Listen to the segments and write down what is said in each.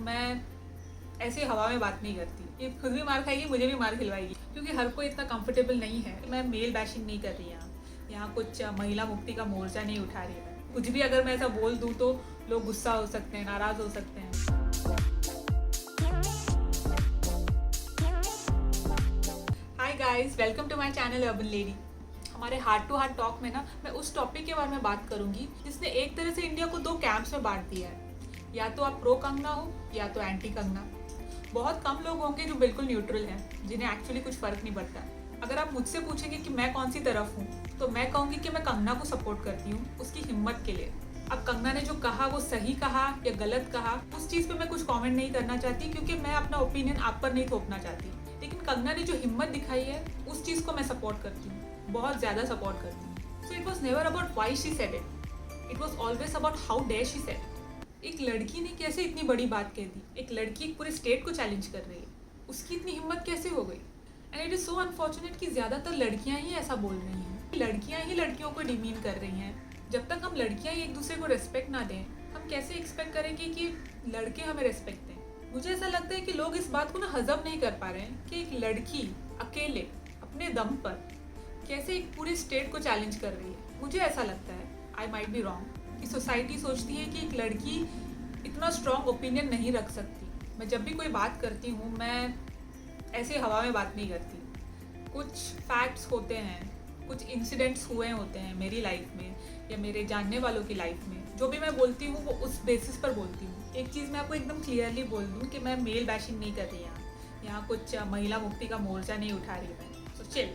मैं ऐसे हवा में बात नहीं करती। ये खुद भी मार खाएगी, मुझे भी मार खिलवाएगी, क्योंकि हर कोई इतना कंफर्टेबल नहीं है। मैं मेल बैशिंग नहीं कर रही यहाँ कुछ महिला मुक्ति का मोर्चा नहीं उठा रही मैं। कुछ भी अगर मैं ऐसा बोल दूँ तो लोग गुस्सा हो सकते हैं, नाराज़ हो सकते हैं। Hi guys, welcome to my channel Urban Lady. हमारे हार्ट टू हार्ट टॉक में ना मैं उस टॉपिक के बारे में बात करूंगी जिसने एक तरह से इंडिया को दो कैंप्स में बांट दिया है। या तो आप प्रो कंगना हो या तो एंटी कंगना। बहुत कम लोग होंगे जो बिल्कुल न्यूट्रल हैं, जिन्हें एक्चुअली कुछ फर्क नहीं पड़ता। अगर आप मुझसे पूछेंगे कि मैं कौन सी तरफ हूँ, तो मैं कहूँगी कि मैं कंगना को सपोर्ट करती हूँ उसकी हिम्मत के लिए। अब कंगना ने जो कहा वो सही कहा या गलत कहा, उस चीज़ पे मैं कुछ कमेंट नहीं करना चाहती, क्योंकि मैं अपना ओपिनियन आप पर नहीं थोपना चाहती। लेकिन कंगना ने जो हिम्मत दिखाई है उस चीज़ को मैं सपोर्ट करती हूँ, बहुत ज़्यादा सपोर्ट करती हूँ। So it was never about why she said it was always about how dare she said. एक लड़की ने कैसे इतनी बड़ी बात कह दी? एक लड़की एक पूरे स्टेट को चैलेंज कर रही है, उसकी इतनी हिम्मत कैसे हो गई? And it is so unfortunate कि ज़्यादातर लड़कियां ही ऐसा बोल रही हैं। लड़कियां ही लड़कियों को डिमीन कर रही हैं। जब तक हम लड़कियां ही एक दूसरे को रेस्पेक्ट ना दें, हम कैसे एक्सपेक्ट करेंगे कि लड़के हमें रेस्पेक्ट दें? मुझे ऐसा लगता है कि लोग इस बात को ना हजम नहीं कर पा रहे हैं कि एक लड़की अकेले अपने दम पर कैसे एक पूरे स्टेट को चैलेंज कर रही है। मुझे ऐसा लगता है, आई माइट बी रॉन्ग, कि सोसाइटी सोचती है कि एक लड़की इतना स्ट्रॉन्ग ओपिनियन नहीं रख सकती। मैं जब भी कोई बात करती हूँ, मैं ऐसे हवा में बात नहीं करती। कुछ फैक्ट्स होते हैं, कुछ इंसिडेंट्स हुए होते हैं मेरी लाइफ में या मेरे जानने वालों की लाइफ में। जो भी मैं बोलती हूँ वो उस बेसिस पर बोलती हूँ। एक चीज़ मैं आपको एकदम क्लियरली बोल दूँ कि मैं मेल बैशिंग नहीं कर रही यहाँ कुछ महिला मुक्ति का मोर्चा नहीं उठा रही मैं। सो चिल,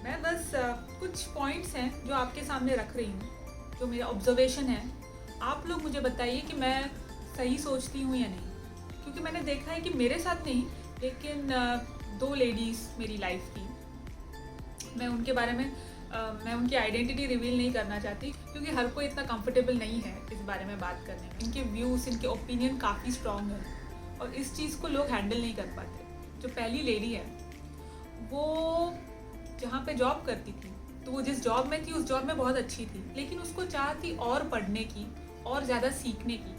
मैं बस कुछ पॉइंट्स हैं जो आपके सामने रख रही हूँ, जो मेरा ऑब्जर्वेशन है। आप लोग मुझे बताइए कि मैं सही सोचती हूँ या नहीं, क्योंकि मैंने देखा है कि मेरे साथ नहीं, लेकिन दो लेडीज़ मेरी लाइफ की, मैं उनके बारे में मैं उनकी आइडेंटिटी रिवील नहीं करना चाहती, क्योंकि हर कोई इतना कंफर्टेबल नहीं है इस बारे में बात करने में। इनके व्यूज़, इनके ओपिनियन काफ़ी स्ट्रॉन्ग है और इस चीज़ को लोग हैंडल नहीं कर पाते। जो पहली लेडी है वो जहाँ पे जॉब करती थी, तो वो जिस जॉब में थी उस जॉब में बहुत अच्छी थी, लेकिन उसको चाह थी और पढ़ने की और ज़्यादा सीखने की।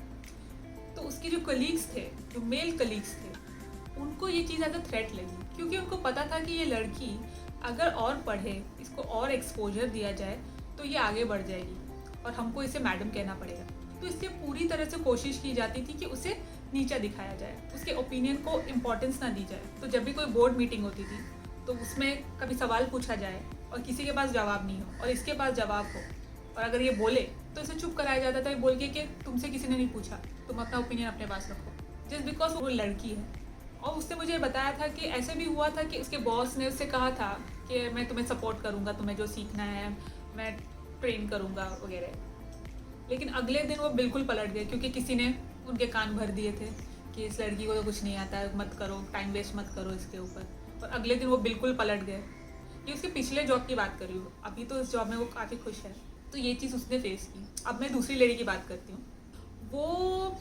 तो उसकी जो कलीग्स थे, जो मेल कलीग्स थे, उनको ये चीज़ एज अ थ्रेट लगी, क्योंकि उनको पता था कि ये लड़की अगर और पढ़े, इसको और एक्सपोजर दिया जाए तो ये आगे बढ़ जाएगी और हमको इसे मैडम कहना पड़ेगा। तो इसलिए पूरी तरह से कोशिश की जाती थी कि उसे नीचा दिखाया जाए, उसके ओपिनियन को इम्पोर्टेंस ना दी जाए। तो जब भी कोई बोर्ड मीटिंग होती थी तो उसमें कभी सवाल पूछा जाए और किसी के पास जवाब नहीं हो और इसके पास जवाब हो, और अगर ये बोले तो इसे चुप कराया जाता था, ये बोल के कि तुमसे किसी ने नहीं पूछा, तुम अपना ओपिनियन अपने पास रखो, जस्ट बिकॉज वो लड़की है। और उसने मुझे बताया था कि ऐसे भी हुआ था कि उसके बॉस ने उससे कहा था कि मैं तुम्हें सपोर्ट करूँगा, तुम्हें जो सीखना है मैं ट्रेन करूँगा वगैरह। लेकिन अगले दिन वो बिल्कुल पलट गए, क्योंकि किसी ने उनके कान भर दिए थे कि इस लड़की को तो कुछ नहीं आता है, मत करो, टाइम वेस्ट मत करो इसके ऊपर। और अगले दिन वो बिल्कुल पलट गए। ये उसके पिछले जॉब की बात कर रही हूँ, अभी तो इस जॉब में वो काफ़ी खुश है। तो ये चीज़ उसने फेस की। अब मैं दूसरी लेडी की बात करती हूँ। वो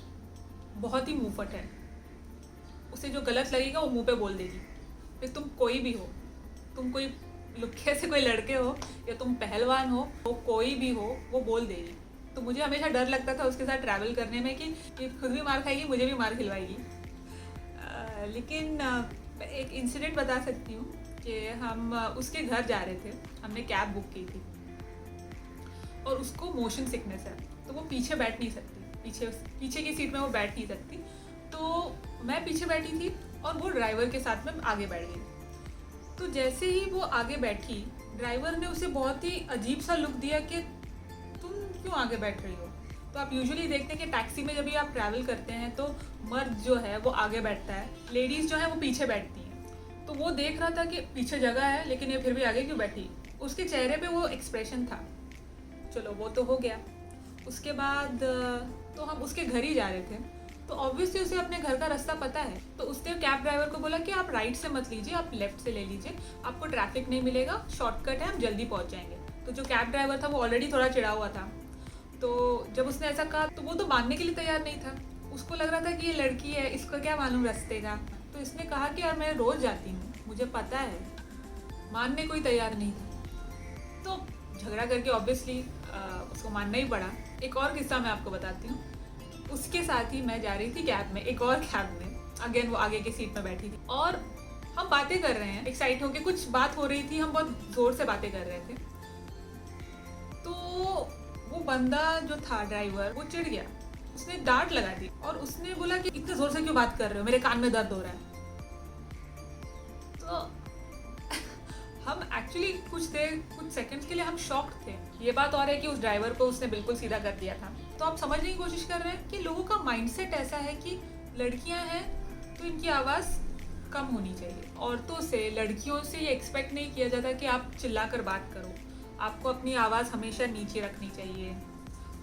बहुत ही मुँहफट है, उसे जो गलत लगेगा वो मुंह पे बोल देगी। फिर तुम कोई भी हो, तुम कोई लुक्खे से कोई लड़के हो या तुम पहलवान हो, वो कोई भी हो, वो बोल देगी। तो मुझे हमेशा डर लगता था उसके साथ ट्रैवल करने में कि ये खुद भी मार खाएगी, मुझे भी मार खिलवाएगी। लेकिन एक इंसिडेंट बता सकती हूँ कि हम उसके घर जा रहे थे, हमने कैब बुक की थी और उसको मोशन सिकनेस है, तो वो पीछे बैठ नहीं सकती, पीछे की सीट में वो बैठ नहीं सकती। तो मैं पीछे बैठी थी और वो ड्राइवर के साथ में आगे बैठ गई। तो जैसे ही वो आगे बैठी, ड्राइवर ने उसे बहुत ही अजीब सा लुक दिया कि तुम क्यों आगे बैठ रही हो। तो आप यूजुअली देखते हैं कि टैक्सी में जब भी आप ट्रैवल करते हैं तो मर्द जो है वो आगे बैठता है, लेडीज़ जो है वो पीछे बैठती हैं। तो वो देख रहा था कि पीछे जगह है लेकिन ये फिर भी आगे क्यों बैठी। उसके चेहरे पे वो एक्सप्रेशन था। चलो वो तो हो गया। उसके बाद तो हम उसके घर ही जा रहे थे, तो ऑब्वियसली उसे अपने घर का रास्ता पता है। तो उसने कैब ड्राइवर को बोला कि आप राइट से मत लीजिए, आप लेफ्ट से ले लीजिए, आपको ट्रैफिक नहीं मिलेगा, शॉर्टकट है, हम जल्दी पहुंच जाएंगे। तो जो कैब ड्राइवर था वो ऑलरेडी थोड़ा चिढ़ा हुआ था। तो जब उसने ऐसा कहा तो वो तो मानने के लिए तैयार नहीं था। उसको लग रहा था कि ये लड़की है, इसको क्या मालूम रास्ते का। तो इसने कहा कि यार मैं रोज़ जाती हूँ, मुझे पता है। मानने को ही तैयार नहीं था। तो झगड़ा करके ऑब्वियसली उसको मानना ही पड़ा। एक और किस्सा मैं आपको बताती हूँ। उसके साथ ही मैं जा रही थी कैब में, एक और कैब में। अगेन वो आगे की सीट में बैठी थी और हम बातें कर रहे हैं, एक्साइट होके कुछ बात हो रही थी, हम बहुत जोर से बातें कर रहे थे। तो वो बंदा जो था ड्राइवर, वो चिढ़ गया, उसने डांट लगा दी और उसने बोला कि इतने जोर से क्यों बात कर रहे हो, मेरे कान में दर्द हो रहा है। तो हम एक्चुअली कुछ सेकंड्स के लिए हम शॉक्ड थे। ये बात और है कि उस ड्राइवर को उसने बिल्कुल सीधा कर दिया था। तो आप समझने की कोशिश कर रहे हैं कि लोगों का माइंडसेट ऐसा है कि लड़कियां हैं तो इनकी आवाज़ कम होनी चाहिए। औरतों से, लड़कियों से ये एक्सपेक्ट नहीं किया जाता कि आप चिल्ला कर बात करो। आपको अपनी आवाज़ हमेशा नीचे रखनी चाहिए,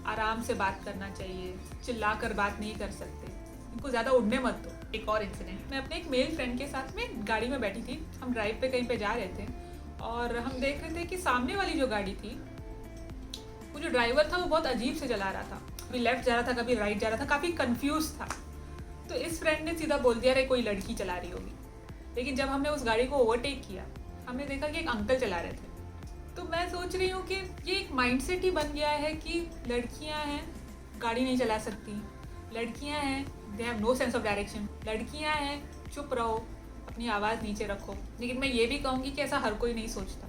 आराम से बात करना चाहिए, चिल्ला कर बात नहीं कर सकते, इनको ज़्यादा उड़ने मत दो। एक और इंसिडेंट, मैं अपने एक मेल फ्रेंड के साथ में गाड़ी में बैठी थी, हम ड्राइव पे कहीं पे जा रहे थे और हम देख रहे थे कि सामने वाली जो गाड़ी थी, वो जो ड्राइवर था वो बहुत अजीब से चला रहा था, कभी लेफ्ट जा रहा था, कभी राइट जा रहा था, काफ़ी कंफ्यूज था। तो इस फ्रेंड ने सीधा बोल दिया, अरे कोई लड़की चला रही होगी। लेकिन जब हमने उस गाड़ी को ओवरटेक किया, हमने देखा कि एक अंकल चला रहे थे। तो मैं सोच रही हूँ कि ये एक माइंडसेट ही बन गया है कि लड़कियाँ हैं, गाड़ी नहीं चला सकती, लड़कियाँ हैं, they have no sense of direction, लड़कियाँ हैं, चुप रहो, अपनी आवाज़ नीचे रखो। लेकिन मैं ये भी कहूँगी कि ऐसा हर कोई नहीं सोचता।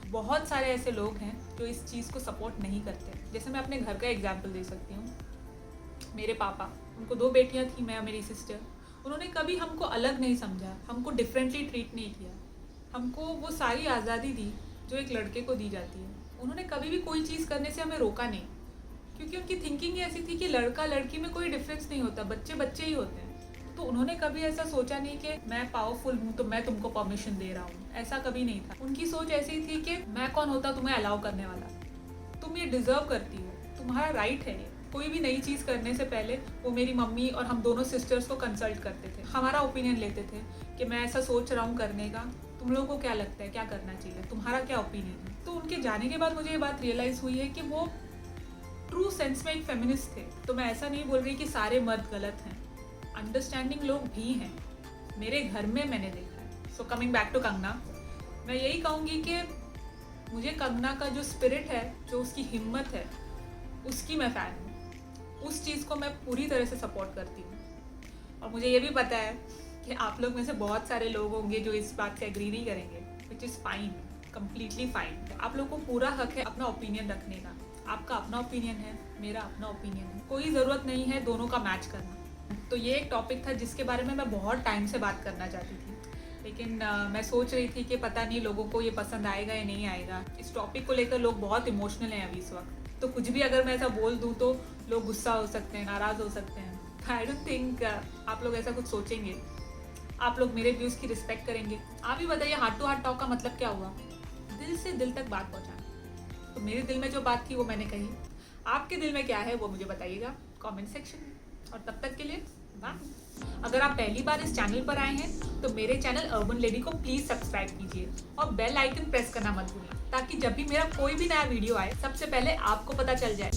बहुत सारे ऐसे लोग हैं जो इस चीज़ को सपोर्ट नहीं करते। जैसे मैं अपने घर का एग्जाम्पल दे सकती हूँ। मेरे पापा, उनको 2 बेटियाँ थी, मैं और मेरी सिस्टर। उन्होंने कभी हमको अलग नहीं समझा, हमको डिफरेंटली ट्रीट नहीं किया, हमको वो सारी आज़ादी दी जो एक लड़के को दी जाती है। उन्होंने कभी भी कोई चीज़ करने से हमें रोका नहीं, क्योंकि उनकी थिंकिंग ही ऐसी थी कि लड़का लड़की में कोई डिफरेंस नहीं होता, बच्चे बच्चे ही होते हैं। तो उन्होंने कभी ऐसा सोचा नहीं कि मैं पावरफुल हूँ तो मैं तुमको परमिशन दे रहा हूँ, ऐसा कभी नहीं था। उनकी सोच ऐसी थी कि मैं कौन होता तुम्हें अलाउ करने वाला, तुम ये डिजर्व करती हो, तुम्हारा राइट है ये। कोई भी नई चीज़ करने से पहले वो मेरी मम्मी और हम दोनों सिस्टर्स को कंसल्ट करते थे, हमारा ओपिनियन लेते थे कि मैं ऐसा सोच रहा हूँ करने का, तुम लोगों को क्या लगता है, क्या करना चाहिए, तुम्हारा क्या ओपिनियन है। तो उनके जाने के बाद मुझे ये बात रियलाइज़ हुई है कि वो ट्रू सेंस में एक फेमिनिस्ट थे। तो मैं ऐसा नहीं बोल रही कि सारे मर्द गलत हैं, अंडरस्टैंडिंग लोग भी हैं, मेरे घर में मैंने देखा है। So coming back to Kangana, मैं यही कहूँगी कि मुझे कंगना का जो स्पिरिट है, जो उसकी हिम्मत है, उसकी मैं फ़ैन हूँ। उस चीज़ को मैं पूरी तरह से सपोर्ट करती हूँ। और मुझे ये भी पता है कि आप लोग में से बहुत सारे लोग होंगे जो इस बात से एग्री नहीं करेंगे, which is fine, completely fine. आप लोग को पूरा हक है अपना ओपिनियन रखने का। आपका अपना ओपिनियन है, मेरा अपना ओपिनियन है, कोई ज़रूरत नहीं है दोनों का मैच करना। तो ये एक टॉपिक था जिसके बारे में मैं बहुत टाइम से बात करना चाहती थी, लेकिन मैं सोच रही थी कि पता नहीं लोगों को ये पसंद आएगा या नहीं आएगा। इस टॉपिक को लेकर लोग बहुत इमोशनल हैं अभी इस वक्त, तो कुछ भी अगर मैं ऐसा बोल दूँ तो लोग गुस्सा हो सकते हैं, नाराज़ हो सकते हैं। आई डोंट थिंक आप लोग ऐसा कुछ सोचेंगे, आप लोग मेरे व्यूज़ की रिस्पेक्ट करेंगे। आप ही बताइए, हार्ट टू हार्ट टॉक का मतलब क्या हुआ? दिल से दिल तक बात पहुँचाना। तो मेरे दिल में जो बात थी वो मैंने कही, आपके दिल में क्या है वो मुझे बताइएगा कमेंट सेक्शन में। और तब तक के लिए बाय। अगर आप पहली बार इस चैनल पर आए हैं तो मेरे चैनल अर्बन लेडी को प्लीज़ सब्सक्राइब कीजिए और बेल आइकन प्रेस करना मत भूलना, ताकि जब भी मेरा कोई भी नया वीडियो आए सबसे पहले आपको पता चल जाए।